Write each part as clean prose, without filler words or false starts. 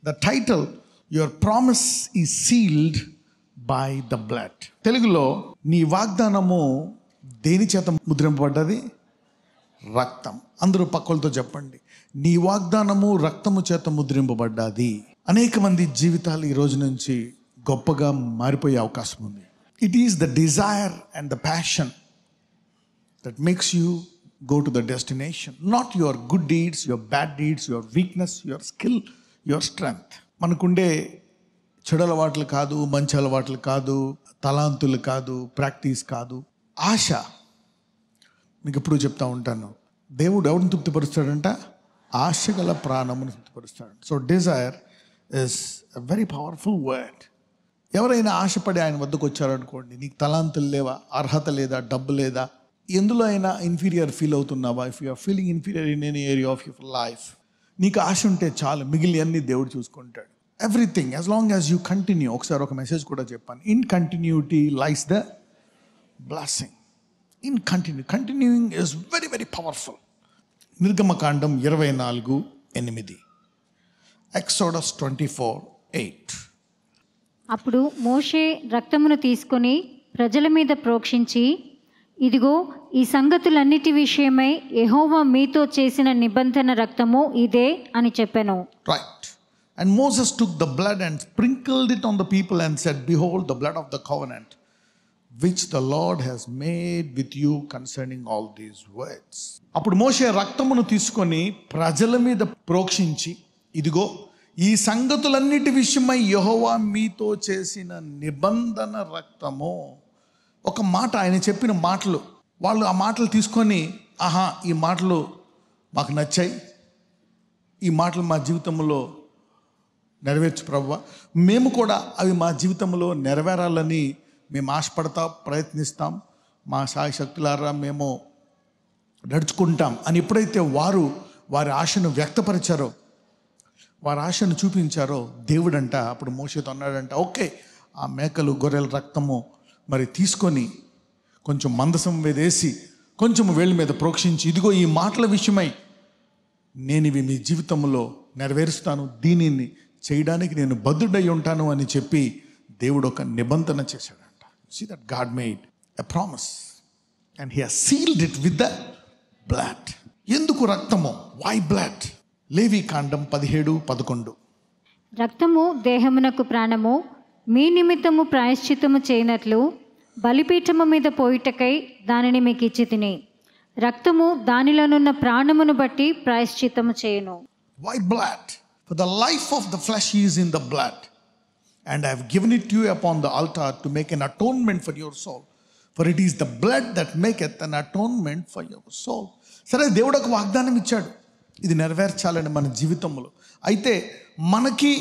The title your promise is sealed by the blood. తెలుగులో నీ వాగ్దానము దేని చేత ముద్రింపబడ్డది? రక్తం. అందరూ పక్కలతో చెప్పండి, నీ వాగ్దానము రక్తము చేత ముద్రింపబడ్డది. అనేక మంది జీవితాలు ఈ రోజు నుంచి గొప్పగా మారిపోయే అవకాశం ఉంది. It is the desire and the passion that makes you go to the destination, not your good deeds, your bad deeds, your weakness, your skill, your strength. మనకుండే చెడు అలవాట్లు కాదు, మంచి అలవాట్లు కాదు, తలాంతులు కాదు, ప్రాక్టీస్ కాదు, ఆశ. మీకు ఎప్పుడు చెప్తా ఉంటాను, దేవుడు ఎవరిని తృప్తిపరుస్తాడంట? ఆశ గల ప్రాణమును తృప్తిపరుస్తాడు. So desire is a very powerful word. ఎవరైనా ఆశపడి ఆయన వద్దకు వచ్చారనుకోండి, నీకు తలాంతులు లేవా, అర్హత లేదా, డబ్బు లేదా, ఎందులో అయినా ఇన్ఫీరియర్ ఫీల్ అవుతున్నావా, if you are feeling inferior in any area of your life, నీకు ఆశ ఉంటే చాలు, మిగిలిన అన్ని దేవుడు చూసుకుంటాడు. Everything as long as you continue. ఒకసారి ఒక మెసేజ్ కూడా చెప్పాను, in continuity lies the blessing. In continuing is very very powerful. నిర్గమకాండం 24:8, ఎక్సోడస్ 24:8. అప్పుడు మోషే రక్తమును తీసుకొని ప్రజల మీద ప్రోక్షించి, ఇదిగో ఈ సంగతులన్నిటి విషయమై యెహోవా మీతో చేసిన నిబంధన రక్తము ఇదే అని చెప్పెను. Right. And Moses took the blood and sprinkled it on the people and said, behold the blood of the covenant which the Lord has made with you concerning all these words. అప్పుడు మోషే రక్తమును తీసుకొని ప్రజల మీద ప్రోక్షించి, ఇదిగో ఈ సంగతులన్నిటి విషయమై యెహోవా మీతో చేసిన నిబంధన రక్తము. ఒక మాట, ఆయన చెప్పిన మాటలు, వాళ్ళు ఆ మాటలు తీసుకొని, ఆహా ఈ మాటలు మాకు నచ్చాయి, ఈ మాటలు మా జీవితంలో నెరవేర్చు ప్రభువా, మేము కూడా అవి మా జీవితంలో నెరవేరాలని మేము ఆశపడతాం, ప్రయత్నిస్తాం, మా సాయి శక్తులారా మేము నడుచుకుంటాం అని ఎప్పుడైతే వారు వారి ఆశను వ్యక్తపరిచారో, వారి ఆశను చూపించారో, దేవుడంట అప్పుడు మోషేతో అన్నాడంట, ఓకే ఆ మేకలు గొర్రెల రక్తము మరి తీసుకొని కొంచెం మందసం వేసి కొంచెం వేళ్ళ మీద ప్రోక్షించి, ఇదిగో ఈ మాటల విషయమై నేను ఇవి మీ జీవితంలో నెరవేరుస్తాను, దీనిని చేయడానికి నేను బద్ధుడై ఉంటాను అని చెప్పి దేవుడు ఒక నిబంధన చేశాడంట. See that God made a promise and he has sealed it with the blood. ఎందుకు రక్తము? Why blood? లేవీకాండం 17:11. రక్తము దేహమునకు ప్రాణము, మీ నిమిత్తము ప్రాయశ్చిత్తము చేయనట్లు బలిపీఠము మీద పోయిటకై దానిని మీకు ఇచ్చి తిని, రక్తము దానిలోనున్న ప్రాణమును బట్టి ప్రాయశ్చిత్తము చేయను. Why blood? For the life of the flesh is in the blood, and I have given it to you upon the altar to make an atonement for your soul. For it is the blood that maketh an atonement for your soul. సరే, దేవుడు ఒక వాగ్దానం ఇచ్చాడు, ఇది నెరవేర్చాలని మన జీవితంలో. అయితే మనకి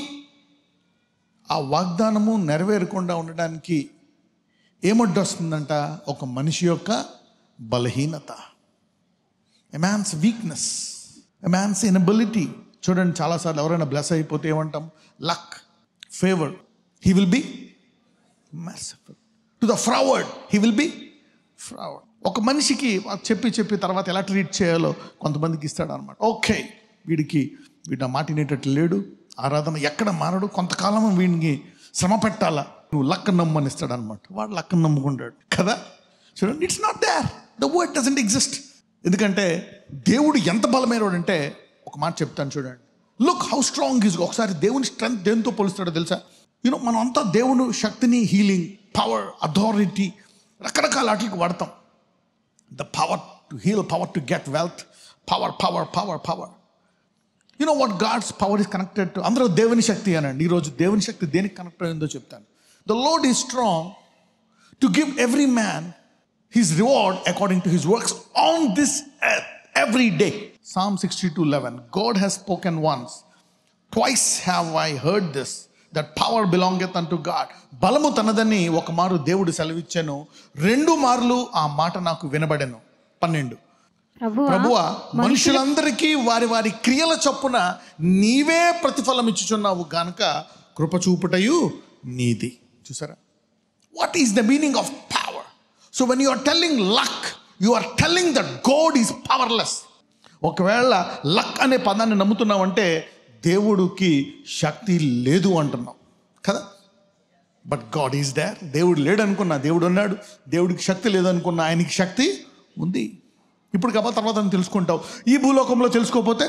ఆ వాగ్దానము నెరవేరకుండా ఉండడానికి ఏమడ్డు వస్తుందంట? ఒక మనిషి యొక్క బలహీనత, a man's weakness, a man's inability. చూడండి, చాలాసార్లు ఎవరైనా బ్లెస్ అయిపోతే ఏమంటాం? Luck, favour. He will be merciful to the froward, he will be froward. ఒక మనిషికి చెప్పి తర్వాత ఎలా ట్రీట్ చేయాలో కొంతమందికి ఇస్తాడు అనమాట. ఓకే, వీడు నా మాటినేటట్టు లేడు, ఆరాధన ఎక్కడ మారడు, కొంతకాలం వీడికి శ్రమ పెట్టాలా, నువ్వు లక్ నమ్మని ఇస్తాడు అనమాట. వాడు లక్ నమ్ముకుంటాడు కదా. చూడండి, it's not there, the word doesn't exist. ఎందుకంటే దేవుడు ఎంత బలమైనవాడు అంటే, ఒక మాట చెప్తాను చూడండి, లుక్ హౌ స్ట్రాంగ్ ఈజ్. ఒకసారి దేవుని స్ట్రెంగ్త్ దేనితో పోలుస్తాడో తెలుసా? మనం అంతా దేవుని శక్తిని, హీలింగ్, పవర్, అథారిటీ, రకరకాల వాటికి వాడతాం. The power to heal, power to get wealth, power power power power. You know what God's power is connected to? అందరూ దేవుని శక్తి అనండి. ఈరోజు దేవుని శక్తి దేనికి కనెక్ట్ అయిందో చెప్తాను. The Lord is strong to give every man his reward according to his works on this earth every day. Psalm 62:11. God has spoken once, twice have I heard this, that power belongeth unto God. బలము తనదని ఒక మారు దేవుడు సెలవిచ్చాను, 2 మార్లు ఆ మాట నాకు వినబడెను. 12. ప్రభువా, మనుషులందరికీ వారి వారి క్రియల చొప్పున నీవే ప్రతిఫలం ఇచ్చుచున్నావు గనుక కృప చూపుటయు నీది. చూసారా? What is the meaning of power? So when you are telling luck, you are telling that God is powerless. ఒకవేళ లక్ అనే పదాన్ని నమ్ముతున్నావంటే దేవుడికి శక్తి లేదు అంటున్నాం కదా. But God is there. దేవుడు లేడు అనుకున్నా, దేవుడు ఉన్నాడు. దేవుడికి శక్తి లేదనుకున్నా, ఆయనకి శక్తి ఉంది. ఇప్పుడు కాబట్టి తర్వాత తెలుసుకుంటావు. ఈ భూలోకంలో తెలుసుకోకపోతే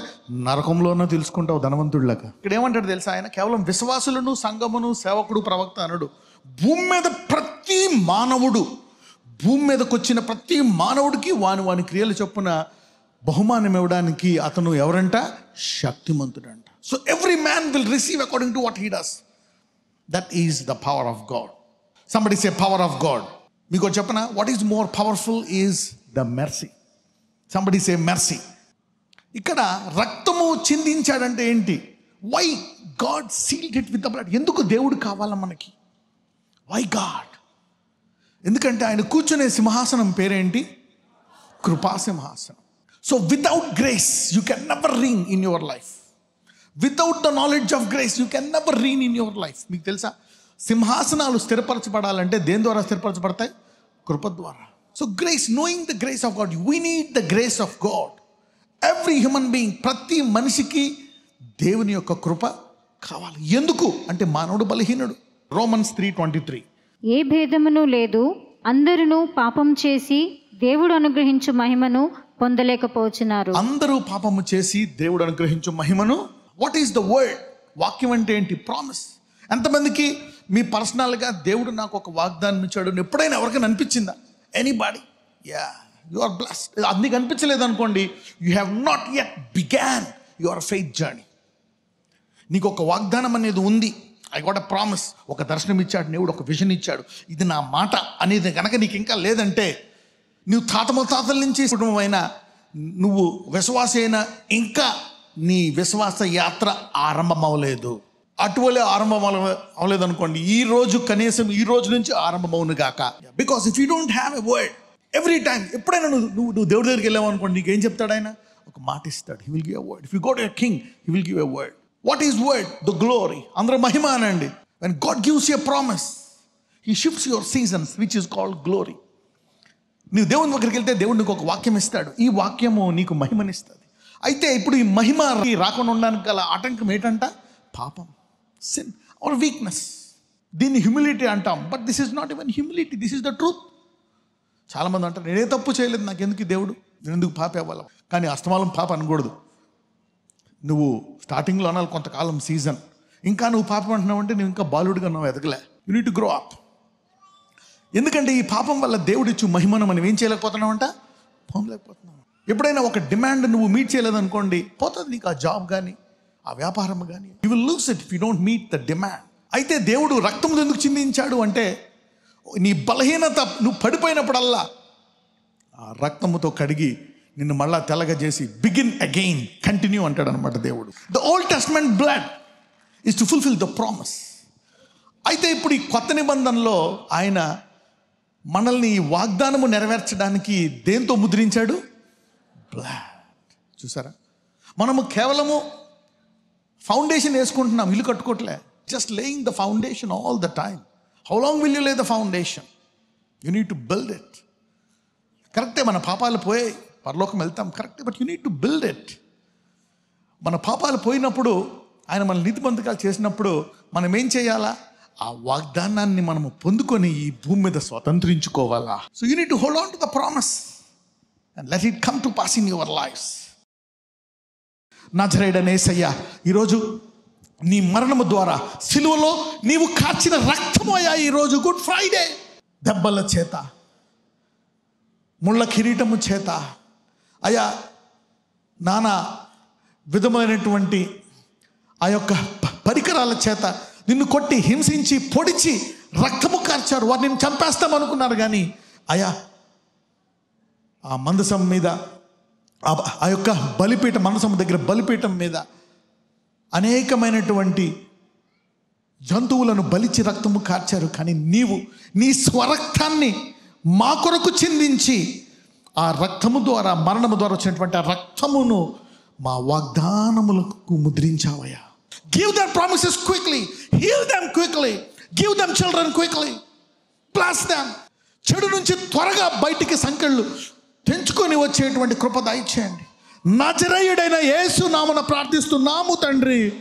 నరకంలోనూ తెలుసుకుంటావు ధనవంతుడిలాగా. ఇక్కడ ఏమంటాడు తెలుసా ఆయన? కేవలం విశ్వాసులను, సంఘమును, సేవకుడు, ప్రవక్త అనడు. భూమి మీద ప్రతి మానవుడు, భూమి మీదకి వచ్చిన ప్రతి మానవుడికి వాని క్రియలు చొప్పున బహుమానం ఇవ్వడానికి అతను ఎవరంట? శక్తిమంతుడంట. So every man will receive according to what he does. That is the power of God. Somebody say power of God. మీకు చెప్పనా, what is more powerful is the mercy. Somebody say mercy. ఇక్కడ రక్తము చిందించాడంటే ఏంటి? Why God sealed it with the blood. ఎందుకు దేవుడు కావాలా మనకి? Why God? ఎందుకంటే ఆయన కూర్చునే సింహాసనం పేరేంటి? కృపా సింహాసనం. So without grace you can never reign in your life. Without the knowledge of grace you can never reign in your life. మీకు తెలుసా, సింహాసనాలు స్థిరపరచబడాలంటే దేని ద్వారా స్థిరపరచబడతాయి? కృప ద్వారా. So grace, knowing the grace of God. We need the grace of God. Every human being, ప్రతి మనిషికి దేవుని యొక్క కృప కావాలి. ఎందుకు అంటే మానవుడు బలహీనుడు. రోమన్స్ 3:23. ఏ భేదమును లేదు, అందరూ పాపం చేసి దేవుడు అనుగ్రహించు మహిమను పొందలేకపోతున్నారు. అందరూ పాపము చేసి దేవుడు అనుగ్రహించు మహిమను. What is the word? వాక్యం అంటే ఏంటి? ప్రామిస్. ఎంతమందికి మీ పర్సనల్గా దేవుడు నాకు ఒక వాగ్దానం ఇచ్చాడు ఎప్పుడైనా ఎవరికైనా అనిపించిందా? Anybody? Yeah, you are blessed. అది నీకు అనిపించలేదు అనుకోండి, you have not yet begun your faith journey. నీకు ఒక వాగ్దానం అనేది ఉంది. I got a promise. ఒక దర్శనం ఇచ్చాడు దేవుడు, ఒక విజన్ ఇచ్చాడు, ఇది నా మాట అనేది కనుక నీకు ఇంకా లేదంటే, నువ్వు తాతల నుంచి కుటుంబం అయినా, నువ్వు విశ్వాస అయినా, ఇంకా నీ విశ్వాస యాత్ర ఆరంభం అవ్వలేదు. అటువలే ఆరంభం అవ్వలేదు అనుకోండి, ఈ రోజు కనీసం ఈ రోజు నుంచి ఆరంభం అవును గాక. Because if you don't have a word every time, ఎప్పుడైనా నువ్వు దేవుడి దగ్గరికి వెళ్ళావు అనుకోండి, నీకు ఏం చెప్తాడు ఆయన? ఒక మాట ఇస్తాడు. He will give a word. If you go to a king, he will give a word. What is word? The glory. అందరూ మహిమ అనండి. When God gives you a promise, he shifts your seasons, which is called glory. నీవు దేవుని దగ్గరికి వెళ్తే దేవుడు నీకు ఒక వాక్యం ఇస్తాడు. ఈ వాక్యము నీకు మహిమనిస్తుంది. అయితే ఇప్పుడు ఈ మహిమ రాకుండా ఉండడానికి గల ఆటంకం ఏంటంట? పాపం, సిన్ ఆర్ వీక్నెస్. దీన్ని హ్యూమిలిటీ అంటాం. But this is not even humility, this is the truth. చాలామంది అంటారు, నేనే తప్పు చేయలేదు, నాకు ఎందుకు దేవుడు, నేను ఎందుకు పాప అవ్వాలి? కానీ అస్తమానం పాప అనకూడదు. నువ్వు స్టార్టింగ్లో అనాలి కొంతకాలం సీజన్. ఇంకా నువ్వు పాపం అంటున్నావు అంటే నువ్వు ఇంకా బాలుడిగా నువ్వు ఎదగలే. You need to grow up. ఎందుకంటే ఈ పాపం వల్ల దేవుడు ఇచ్చు మహిమను మనం ఏం చేయలేకపోతున్నామంట? పొందలేకపోతున్నాం. ఎప్పుడైనా ఒక డిమాండ్ నువ్వు మీట్ చేయలేదనుకోండి, పోతుంది నీకు ఆ జాబ్ కానీ ఆ వ్యాపారం కానీ. You will lose it if you don't meet the demand. అయితే దేవుడు రక్తం ఎందుకు చిందించాడు అంటే, నీ బలహీనత నువ్వు పడిపోయినప్పుడల్లా ఆ రక్తముతో కడిగి నిన్ను మళ్ళా తెల్లగా చేసి బిగిన్ అగైన్, కంటిన్యూ అంటాడు అనమాట దేవుడు. The old testament blood is to fulfil the promise. అయితే ఇప్పుడు ఈ కొత్త నిబంధనలో ఆయన మనల్ని ఈ వాగ్దానము నెరవేర్చడానికి దేంతో ముద్రించాడు? బ్లడ్. చూసారా, మనము కేవలము ఫౌండేషన్ వేసుకుంటున్నాం, ఇల్లు కట్టుకోవట్లే. Just laying the foundation all the time. How long will you lay the foundation? You need to build it. కరెక్టే, మన పాపాలు పోయి పరలోకం వెళ్తాం, కరెక్టే. But you need to build it. మన పాపాలు పోయినప్పుడు, ఆయన మన నీతిమంతులు చేసినప్పుడు మనం ఏం చేయాలా? ఆ వాగ్దానాన్ని మనము పొందుకొని ఈ భూమి మీద స్వతంత్రించుకోవాలా. So you need to hold on to the promise and let it come to pass in your lifes. నజరేయుడైన యేసయ్య, ఈరోజు నీ మరణము ద్వారా సిలువలో నీవు కార్చిన రక్తము అయ్యా, ఈరోజు గుడ్ ఫ్రైడే, దెబ్బల చేత, ముళ్ళ కిరీటము చేత అయ్యా, నానా విధమైనటువంటి ఆ యొక్క పరికరాల చేత నిన్ను కొట్టి, హింసించి, పొడిచి, రక్తము కార్చారు. వారు నిన్ను చంపేస్తామనుకున్నారు. కానీ అయ్యా, ఆ మందసం మీద, ఆ యొక్క బలిపీఠం, మందసం దగ్గర బలిపీఠం మీద అనేకమైనటువంటి జంతువులను బలిచి రక్తము కార్చారు. కానీ నీవు నీ స్వరక్తాన్ని మా కొరకు చిందించి, ఆ రక్తము ద్వారా, మరణము ద్వారా వచ్చినటువంటి ఆ రక్తమును మా వాగ్దానములకు ముద్రించావయ్యా. Give their promises quickly. Heal them quickly. Give them children quickly. Bless them. చెడు నుంచి త్వరగా బయటికి సంకెళ్ళు తెంచుకొని వచ్చేటువంటి కృప దయచేయండి. నజరేయుడైన యేసు నామమున ప్రార్థిస్తున్నాము తండ్రి.